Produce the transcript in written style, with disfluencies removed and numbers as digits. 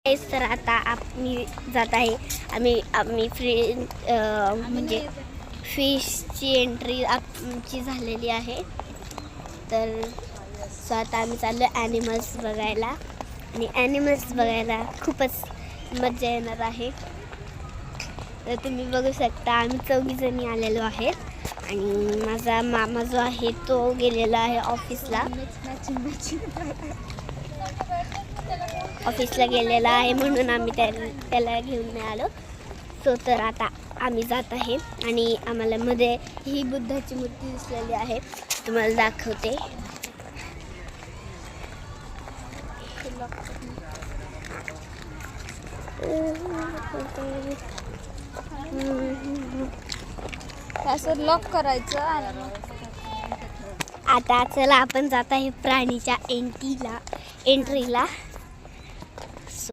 तर आता आम्ही जात आहे आम्ही म्हणजे फिशची एंट्री आमची झालेली आहे. तर आता आम्ही चाललो ॲनिमल्स बघायला आणि ॲनिमल्स बघायला खूपच मजा येणार आहे. तर तुम्ही बघू शकता आम्ही 4 जणी आलेलो आहेत आणि माझा मामा जो आहे तो गेलेला आहे ऑफिसला गेलेला आहे म्हणून आम्ही त्याला घेऊन नाही आलो. तर आता आम्ही जात आहे आणि आम्हाला मध्ये ही बुद्धाची मूर्ती दिसलेली आहे, तुम्हाला दाखवते. असं लॉक करायचं. आता चला आपण जात आहे प्राणीच्या एंट्रीला.